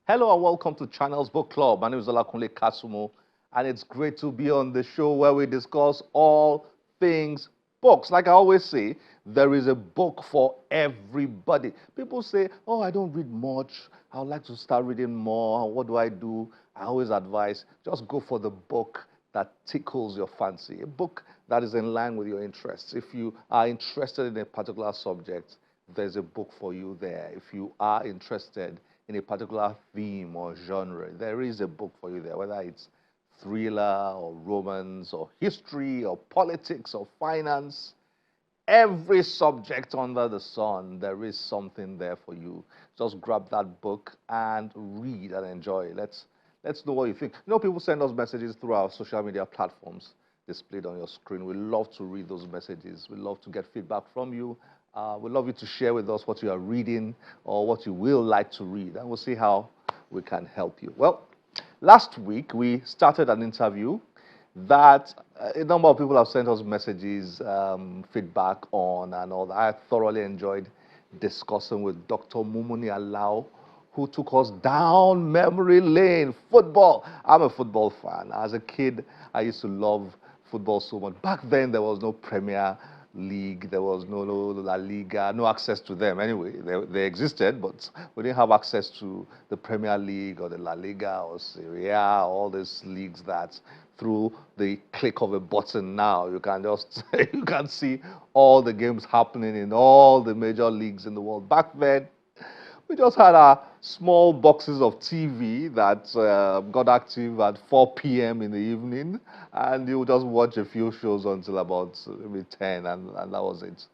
Hello and welcome to Channels Book Club. My name is Olakunle Kasumo, and it's great to be on the show where we discuss all things books. Like I always say, there is a book for everybody. People say, oh, I don't read much. I would like to start reading more. What do I do? I always advise, just go for the book that tickles your fancy, a book that is in line with your interests. If you are interested in a particular subject, there's a book for you there. If you are interested in a particular theme or genre, there is a book for you there, whether it's thriller or romance or history or politics or finance. Every subject under the sun, there is something there for you. Just grab that book and read and enjoy. Let's know what you think. You know, people send us messages through our social media platforms displayed on your screen. We love to read those messages. We love to get feedback from you. We'd love you to share with us what you are reading or what you will like to read, and we'll see how we can help you. Well, last week we started an interview that a number of people have sent us messages, feedback on, and all that. I thoroughly enjoyed discussing with Dr. Mumini Alao, who took us down memory lane. Football. I'm a football fan. As a kid, I used to love football so much. Back then, there was no Premier League, there was no La Liga, no access to them anyway. They existed, but we didn't have access to the Premier League or the La Liga or Serie A, all these leagues that through the click of a button now you can just you can see all the games happening in all the major leagues in the world. Back then, we just had our small boxes of TV that got active at 4 p.m. in the evening, and you would just watch a few shows until about maybe 10, and that was it.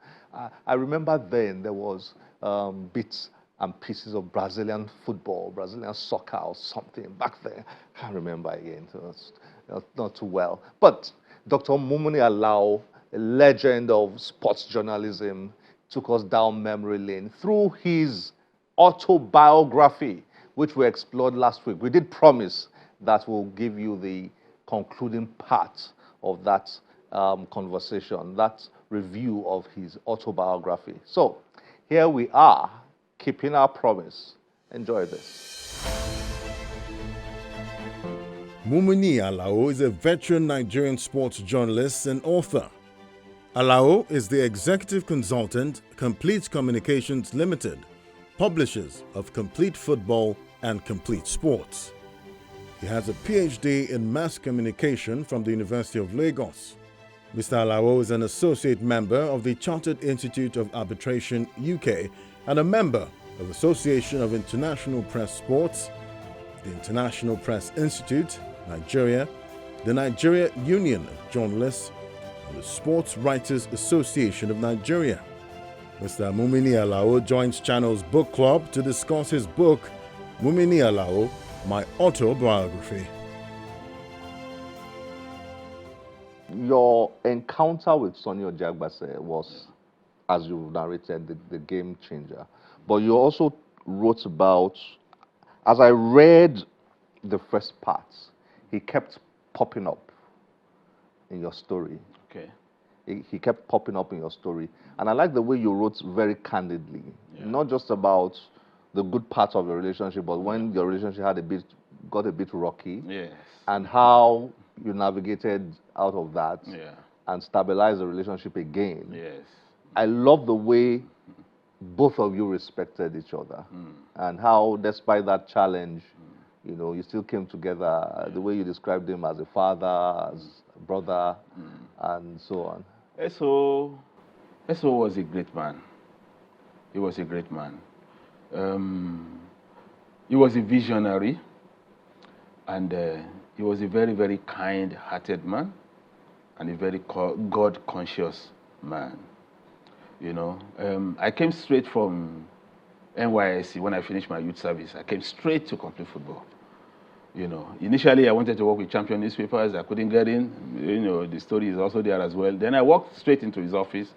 I remember then there was bits and pieces of Brazilian football, Brazilian soccer or something back there. I can't remember again, so it's not too well. But Dr. Mumini Alao, a legend of sports journalism, took us down memory lane through his autobiography, which we explored last week. We did promise that we'll give you the concluding part of that conversation, that review of his autobiography. So here we are, keeping our promise. Enjoy this. Mumini Alao is a veteran Nigerian sports journalist and author. Alao is the executive consultant, Complete Communications Limited, publishers of Complete Football and Complete Sports. He has a PhD in Mass Communication from the University of Lagos. Mr. Alao is an associate member of the Chartered Institute of Arbitration UK and a member of Association of International Press Sports, the International Press Institute, Nigeria, the Nigeria Union of Journalists, and the Sports Writers Association of Nigeria. Mr. Mumini Alao joins Channels Book Club to discuss his book, Mumini Alao, My Autobiography. Your encounter with Sonny Ojagbase was, as you've narrated, the game changer. But you also wrote about, as I read the first part, he kept popping up in your story. Okay. He kept popping up in your story. And I like the way you wrote very candidly, not just about the good parts of your relationship, but when your relationship got a bit rocky, Yes. and how you navigated out of that Yeah. and stabilized the relationship again. Yes. I love the way both of you respected each other, and how, despite that challenge, you know, you still came together. The way you described him as a father, as a brother, and so on. Eso was a great man. He was a great man. He was a visionary, and he was a very, very kind-hearted man, and a very God-conscious man. You know, I came straight from NYSC when I finished my youth service. I came straight to Complete Football. You know, initially I wanted to work with Champion newspapers. I couldn't get in. You know, the story is also there as well. Then I walked straight into his office,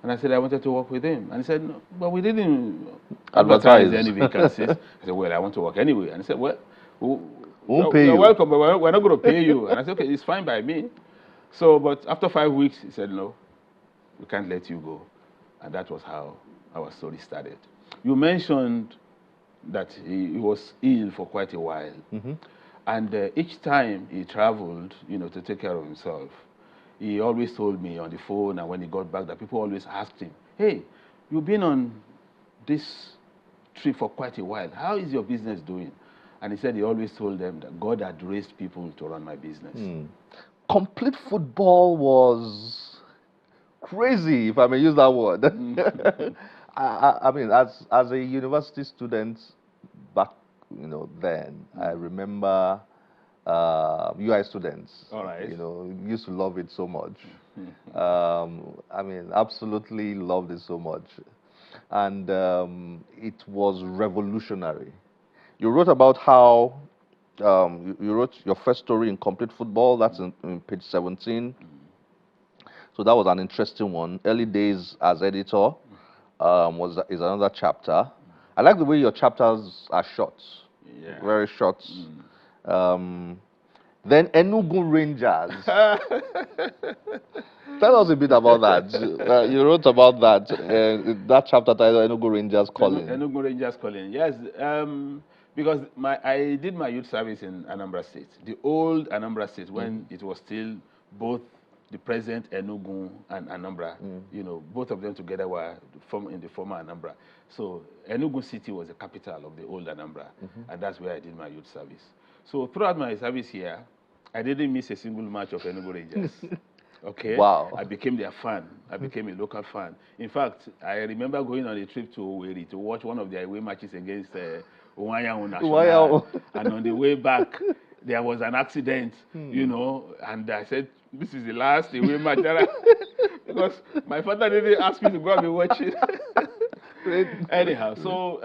and I said I wanted to work with him. And he said, no, but we didn't advertise any vacancies. I said, well, I want to work anyway. And he said, well, Won't pay you're you. welcome, but we're not going to pay you. And I said, okay, it's fine by me. So, but after 5 weeks, he said, no, we can't let you go. And that was how our story started. You mentioned that he was ill for quite a while. And each time he traveled, to take care of himself, he always told me on the phone and when he got back that people always asked him, hey, you've been on this trip for quite a while. How is your business doing? And he said he always told them that God had raised people to run my business. Complete football was crazy, if I may use that word. I mean, as a university student back, then I remember UI students. All right. Used to love it so much. I mean, absolutely loved it so much, and it was revolutionary. You wrote about how you wrote your first story in Complete Football. That's in page 17. So that was an interesting one. Early days as editor is another chapter. I like the way your chapters are short, very short. Then Enugu Rangers. Tell us a bit about that. You wrote about that. That chapter titled Enugu Rangers Calling. Enugu Rangers Calling, yes. Because I did my youth service in Anambra State, the old Anambra State, when it was still both the present Enugu and Anambra. Both of them together were in the former Anambra. So Enugu City was the capital of the old Anambra, and that's where I did my youth service. So throughout my service here, I didn't miss a single match of Enugu Rangers. Okay. Wow. I became their fan. I became a local fan. In fact, I remember going on a trip to Owerri to watch one of their away matches against Uwanya National. And on the way back, there was an accident, and I said, this is the last away match. Because my father didn't ask me to go and be watching. Anyhow, so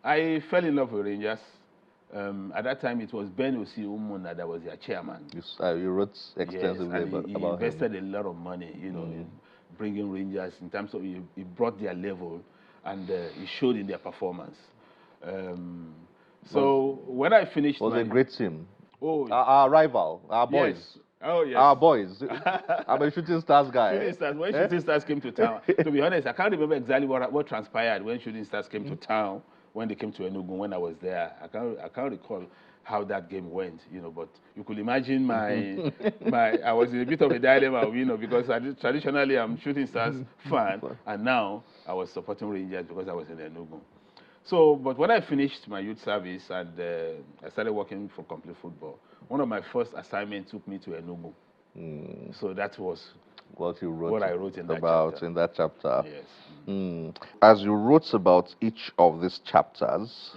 I fell in love with Rangers. At that time, it was Ben Osi Umuna that was their chairman. You wrote extensively about he him. invested a lot of money, in bringing Rangers in terms of he brought their level, and he showed in their performance. So when I finished, it was a great team. Oh, our rival, our boys. Yes. Oh yes. Our boys. I'm a Shooting Stars guy. Shooting Stars. When Shooting Stars came to town, to be honest, I can't remember exactly what transpired when Shooting Stars came to town. When they came to Enugu, when I was there, I can't recall how that game went, but you could imagine I was in a bit of a dilemma, because traditionally I'm Shooting Stars fan, and now I was supporting Rangers because I was in Enugu. So, but when I finished my youth service and I started working for Complete Football, one of my first assignments took me to Enugu. So that was what I wrote in that chapter. Yes. As you wrote about each of these chapters,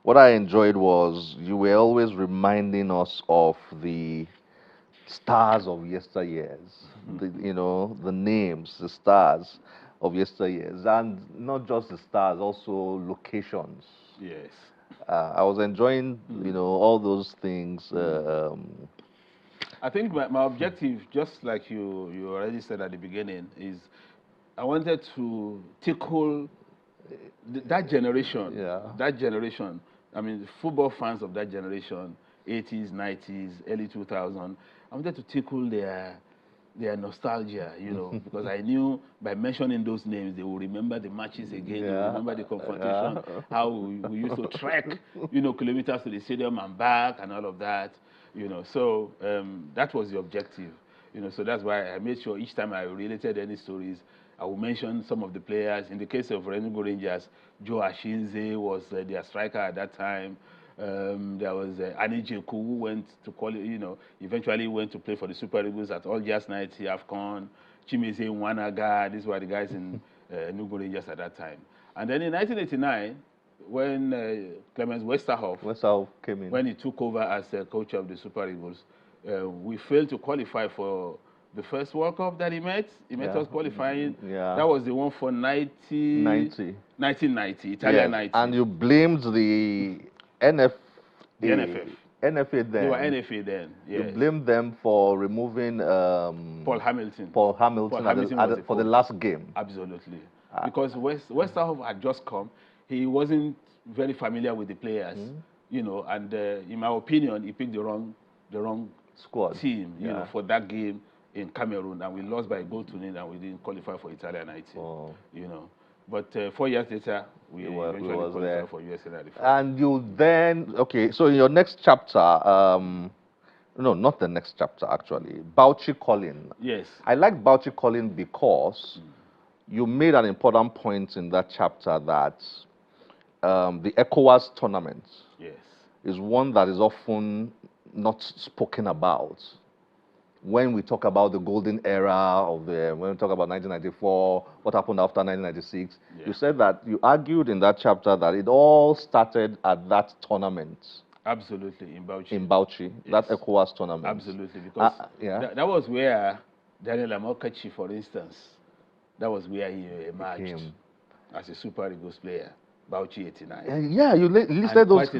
what I enjoyed was you were always reminding us of the stars of yesteryears, the names, the stars of yesteryears, and not just the stars, also locations. Yes. I was enjoying, all those things. I think my objective, just like you already said at the beginning, is I wanted to tackle that generation. Yeah. That generation. I mean, football fans of that generation, 80s, 90s, early 2000s. I wanted to tackle their nostalgia, because I knew by mentioning those names, they will remember the matches again, they will remember the confrontation, how we used to trek, kilometers to the stadium and back and all of that, So that was the objective, So that's why I made sure each time I related any stories, I will mention some of the players. In the case of Enugu Rangers, Joe Ashinze was their striker at that time. There was Ani Jeku, who went to eventually went to play for the Super Eagles at All Jazz 90 AFCON. Chimeze Nwanaga, these were the guys in Enugu Rangers at that time. And then in 1989, when Clemens Westerhoff came in, when he took over as coach of the Super Eagles, we failed to qualify for the first World Cup that he met. He met us qualifying. Yeah. That was the one for 1990, Italian 90. And you blamed the NFA. The NFF. NFA then. They were NFA then, yes. You blamed them for removing Paul Hamilton. For the last game. Absolutely. Because Westerhoff had just come. He wasn't very familiar with the players, and in my opinion, he picked the wrong squad team, for that game in Cameroon, and we lost by a goal to nil, and we didn't qualify for Italian 90. But 4 years later, we We eventually was there. qualified for USA 94. And you then, okay, so in your next chapter, no, not the next chapter actually, Bauchi Calling. Yes. I like Bauchi Calling because you made an important point in that chapter that the ECOWAS tournament Yes. is one that is often not spoken about. When we talk about the golden era of when we talk about 1994, what happened after 1996, Yeah. you said that you argued in that chapter that it all started at that tournament. Absolutely, in Bauchi. In Bauchi, Yes. that ECOWAS tournament. Absolutely, because yeah. that was where Daniel Amokachi, for instance, that was where he emerged as a Super Eagles player. Bauchi 89. Yeah, you listed those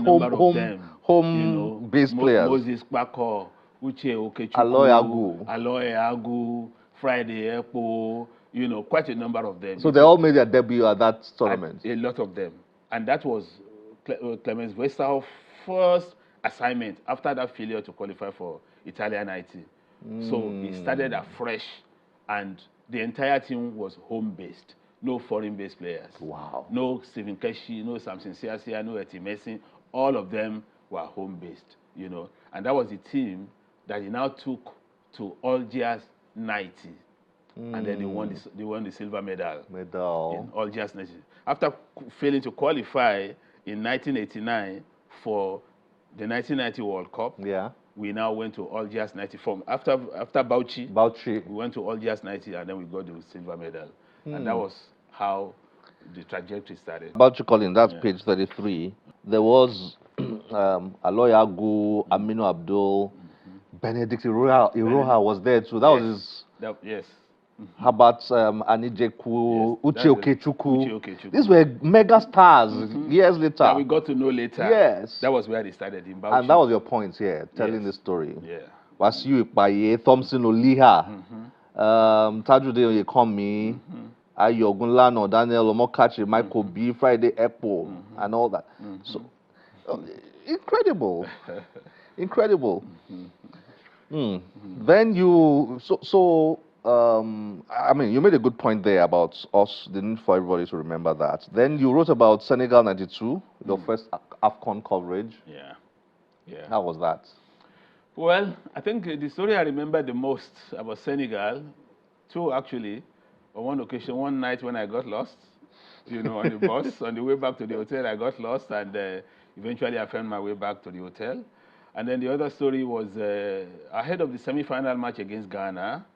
home-based players. Moses Bako, Uche Okechukwu, Aloy Agu, Friday Epo, quite a number of them. So they all made their debut at that tournament. A lot of them. And that was Clemens Westerhoff's first assignment after that failure to qualify for Italia 90. So he started afresh, and the entire team was home-based. No foreign-based players. Wow. No Stephen Keshi, no Samson Siasia, no Eti Messi. All of them were home-based, And that was the team that he now took to Algiers 90. And then they won the silver medal. In Algiers 90. After failing to qualify in 1989 for the 1990 World Cup, we now went to Algiers 90. After Bauchi, we went to Algiers 90, and then we got the silver medal. And that was how the trajectory started. Bauchi Calling, that's page 33. There was Aloy Agu, Aminu Abdul, Benedict Iroha was there too. That was his. Yes. How about Anijeku, Uche Okechukwu? These were mega stars years later. That we got to know later. Yes. That was where they started in Bauchi. And that was your point here, telling the story. Yeah. Wasiu Ikpaye, Thompson Oliha, Tajude Oyekomi, Ayo Ogunlano, Daniel Omokachi, Michael B, Friday Epo, and all that. So, incredible. Incredible. Then you, I mean, you made a good point there about us, the need for everybody to remember that. Then you wrote about Senegal 92, your first AFCON coverage. Yeah. How was that? Well, I think the story I remember the most about Senegal, two actually, on one occasion, one night when I got lost, on the bus, on the way back to the hotel, I got lost, and eventually I found my way back to the hotel. And then the other story was ahead of the semi-final match against Ghana,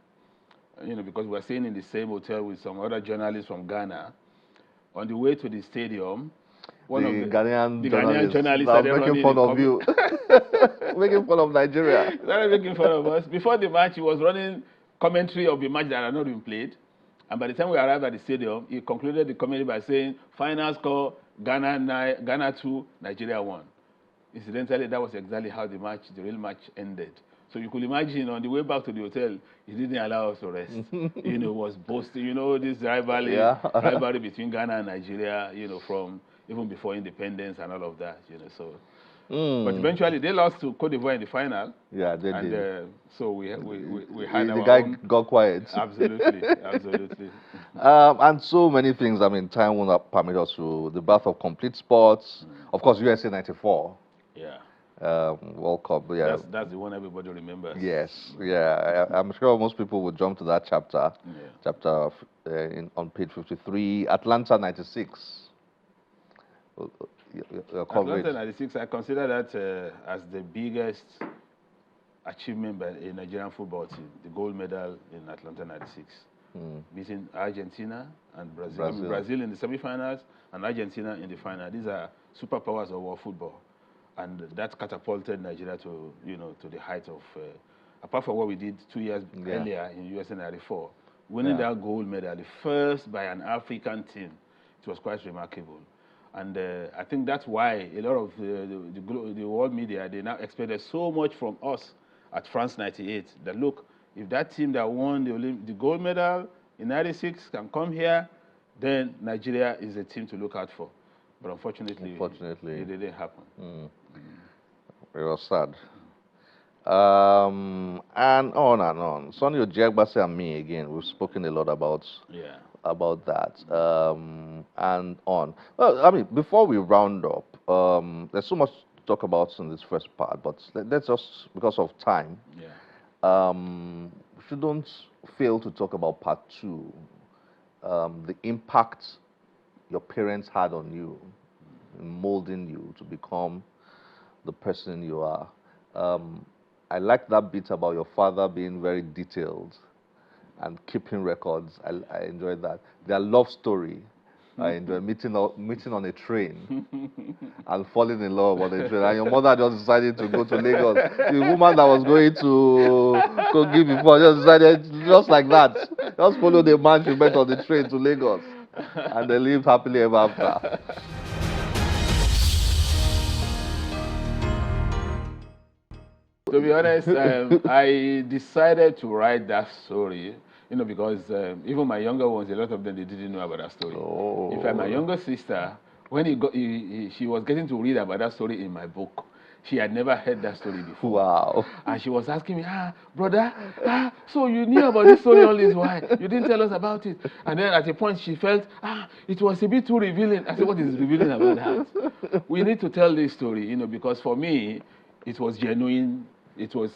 because we were staying in the same hotel with some other journalists from Ghana. On the way to the stadium, one of the Ghanaian journalists started making fun of you, making fun of Nigeria. Started making fun of us. Before the match, he was running commentary of the match that had not been played. And by the time we arrived at the stadium, he concluded the commentary by saying, "Final score: Ghana 2, Nigeria 1." Incidentally, that was exactly how the real match ended. So you could imagine on the way back to the hotel, he didn't allow us to rest. Was boasting, this rivalry between Ghana and Nigeria, from even before independence and all of that, so. But eventually they lost to Cote d'Ivoire in the final. Yeah, they did. So we had the guy got quiet. Absolutely. And so many things. I mean, time won't permit us to the birth of complete sports. Of course, USA 94. Yeah. World Cup. Yeah. That's the one everybody remembers. Yes. Yeah. I'm sure most people would jump to that chapter. Yeah. Chapter on page 53. Atlanta 96. Your coverage. Atlanta 96. I consider that as the biggest achievement by a Nigerian football team. The gold medal in Atlanta 96. Beating Argentina and Brazil. I mean, Brazil in the semi-finals and Argentina in the final. These are superpowers of world football. And that catapulted Nigeria to, to the height of, apart from what we did 2 years earlier in USA 94, winning that gold medal, the first by an African team, it was quite remarkable. And I think that's why a lot of the world media, they now expected so much from us at France 98, that look, if that team that won the gold medal in 96 can come here, then Nigeria is a team to look out for. But unfortunately, it didn't happen. It was sad. And on and on. Sonny Ojiagbase and me again. We've spoken a lot Yeah. about that. And on. Well, I mean, before we round up, there's so much to talk about in this first part, but let's just because of time, Yeah. we shouldn't fail to talk about part two. The impact your parents had on you, in molding you to become the person you are. Um, I like that bit about your father being very detailed and keeping records. I enjoyed that. Their love story. I enjoy meeting on a train and falling in love on a train. And your mother just decided to go to Lagos. The woman that was going to Kogi before just decided just like that. Just follow the man she met on the train to Lagos. And they lived happily ever after. To be honest, I decided to write that story, because even my younger ones, a lot of them, they didn't know about that story. In fact, my Oh. younger sister, when she was getting to read about that story in my book, she had never heard that story before. Wow. And she was asking me, brother, so you knew about this story all this while. You didn't tell us about it. And then at a point she felt, it was a bit too revealing. I said, what is revealing about that? We need to tell this story, because for me, it was genuine. It was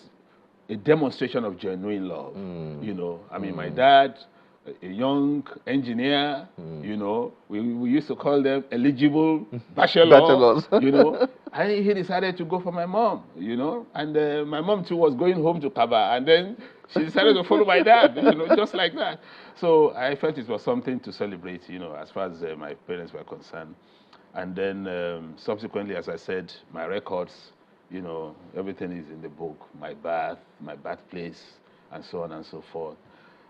a demonstration of genuine love. I mean, my dad, a young engineer, we used to call them eligible bachelor, Bachelors. and he decided to go for my mom, and my mom too was going home to Kaba, and then she decided to follow my dad, just like that. So I felt it was something to celebrate, as far as my parents were concerned. And then subsequently, as I said, my records, everything is in the book, my birthplace, and so on and so forth.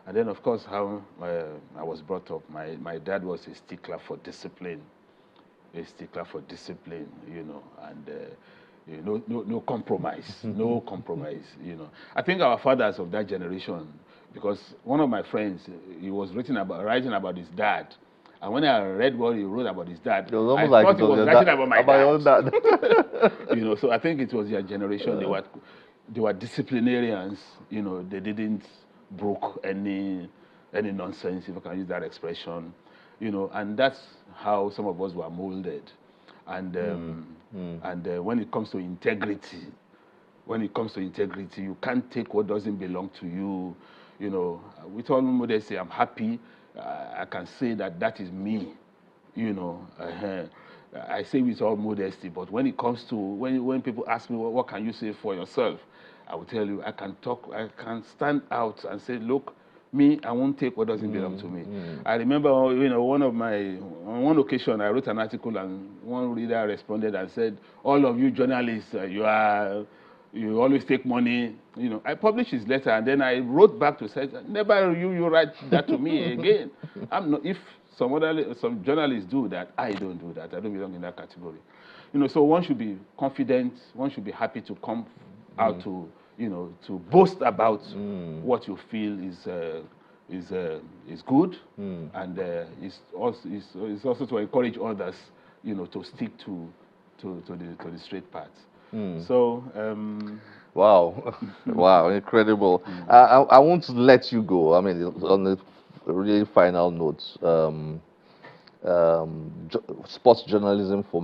And then, of course, how I was brought up. My dad was a stickler for discipline, and no compromise, no compromise. I think our fathers of that generation, because one of my friends, he was writing about his dad. And when I read what he wrote about his dad, It was almost I like thought it he was was your writing dad, about my your own dad. dad. So I think it was their generation. They were disciplinarians. They didn't broke any nonsense, if I can use that expression. And that's how some of us were molded. And when it comes to integrity, you can't take what doesn't belong to you. With all modesty, I'm happy. I can say that is me. I say with all modesty, but when it comes to when people ask me what can you say for yourself, I will tell you I can stand out and say, look, me, I won't take what doesn't belong to me. I remember, on one occasion I wrote an article and one reader responded and said, all of you journalists, you always take money. I published his letter and then I wrote back to say, never you write that to me again. I'm not, if some journalists do that, I don't do that. I don't belong in that category. So one should be confident. One should be happy to come out to boast about what you feel is good, and is also to encourage others, to stick to the straight path. So. Wow, wow, incredible. I won't let you go. I mean, on the really final note, sports journalism for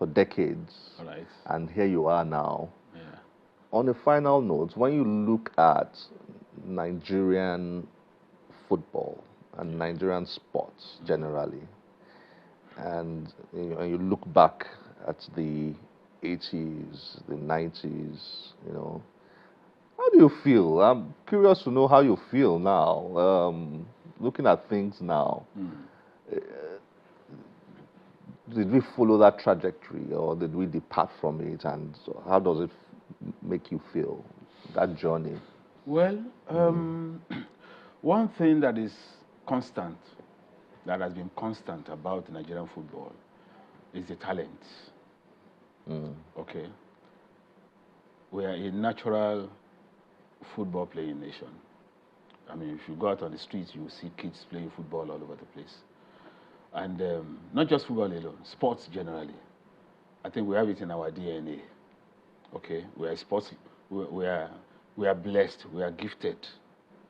decades, All right. and here you are now. Yeah. On a final note, when you look at Nigerian football and Nigerian sports generally, and you look back at the 80s, the 90s, how do you feel? I'm curious to know how you feel now, looking at things now. Did we follow that trajectory or did we depart from it? And so how does it make you feel, that journey? Well, one thing that is constant, that has been constant about Nigerian football, is the talent. Okay. We are a natural football playing nation. I mean, if you go out on the streets, you will see kids playing football all over the place. And not just football alone, sports generally. I think we have it in our DNA. Okay, we we are blessed, we are gifted,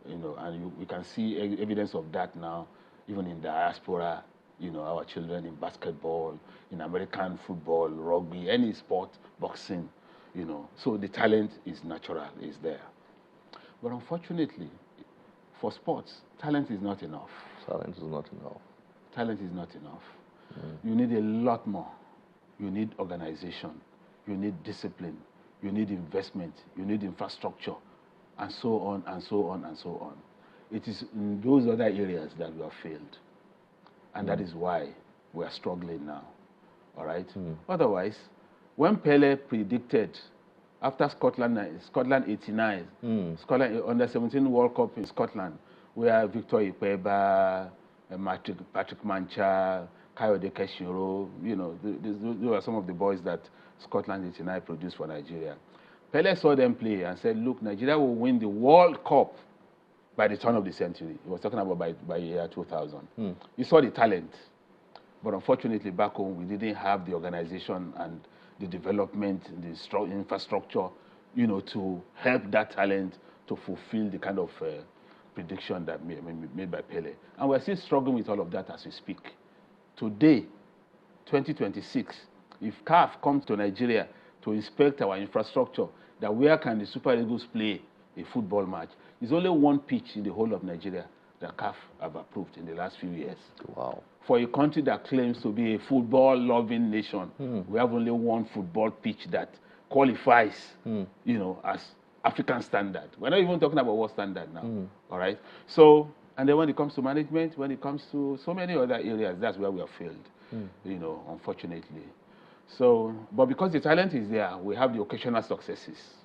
you know, and we can see evidence of that now, even in diaspora. You know, our children in basketball, in American football, rugby, any sport, boxing, you know. So the talent is natural, is there. But unfortunately, for sports, talent is not enough. Talent is not enough. Talent is not enough. You need a lot more. You need organization. You need discipline. You need investment. You need infrastructure, and so on, and so on, and so on. It is in those other areas that we have failed. And that is why we are struggling now. All right? Otherwise, when Pele predicted after Scotland 89, Scotland under 17 World Cup in Scotland, where Victor Ipeba, Patrick Mancha, Kayode Keshiro, you know, those are some of the boys that Scotland 89 produced for Nigeria. Pele saw them play and said, look, Nigeria will win the World Cup by the turn of the century. He was talking about by year 2000. He saw the talent. But unfortunately, back home, we didn't have the organization and the development, the infrastructure, you know, to help that talent to fulfill the kind of prediction that made by Pele. And we're still struggling with all of that as we speak. Today, 2026, if CAF comes to Nigeria to inspect our infrastructure, that where can the Super Eagles play a football match? There's only one pitch in the whole of Nigeria that CAF have approved in the last few years. Wow. For a country that claims to be a football-loving nation, we have only one football pitch that qualifies, you know, as African standard. We're not even talking about world standard now, all right? So, and then when it comes to management, when it comes to so many other areas, that's where we have failed, you know, unfortunately. So, but because the talent is there, we have the occasional successes.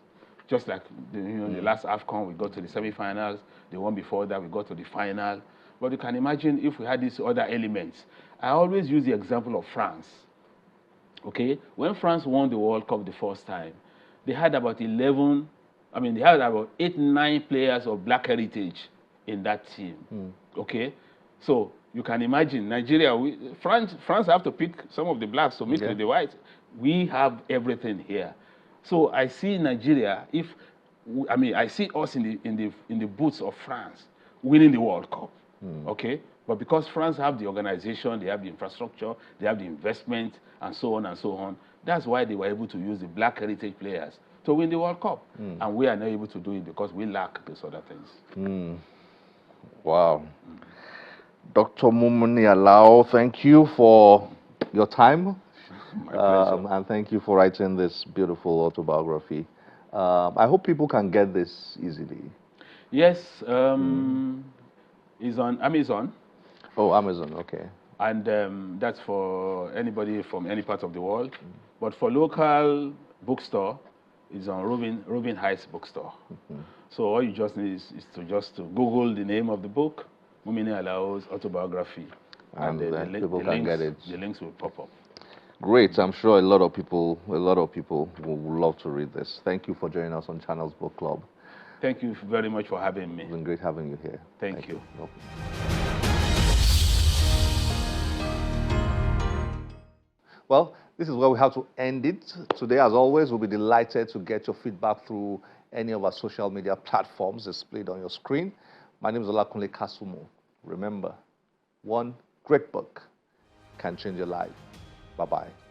Just like the last AFCON, we got to the semi-finals. The one before that, we got to the final. But you can imagine if we had these other elements. I always use the example of France. Okay? When France won the World Cup the first time, they had about 8, 9 players of black heritage in that team. Okay? So you can imagine Nigeria, France have to pick some of the blacks to mix with the whites. We have everything here. So I see Nigeria, I see us in the boots of France winning the World Cup. Okay? But because France have the organization, they have the infrastructure, they have the investment, and so on and so on, that's why they were able to use the black heritage players to win the World Cup. And we are not able to do it because we lack these other things. Wow. Dr. Mumini Alao, thank you for your time. My pleasure. And thank you for writing this beautiful autobiography. I hope people can get this easily. Yes, it's on Amazon. Oh, Amazon, okay. And that's for anybody from any part of the world. But for local bookstore, it's on Robin Heights Bookstore. So all you just need is to Google the name of the book, Mumini Alao's autobiography. And then people can get it. The links will pop up. Great. I'm sure a lot of people will love to read this. Thank you for joining us on Channels Book Club. Thank you very much for having me. It's been great having you here. Thank you. Well, this is where we have to end it. Today, as always, we'll be delighted to get your feedback through any of our social media platforms displayed on your screen. My name is Alao. Remember, one great book can change your life. Bye-bye.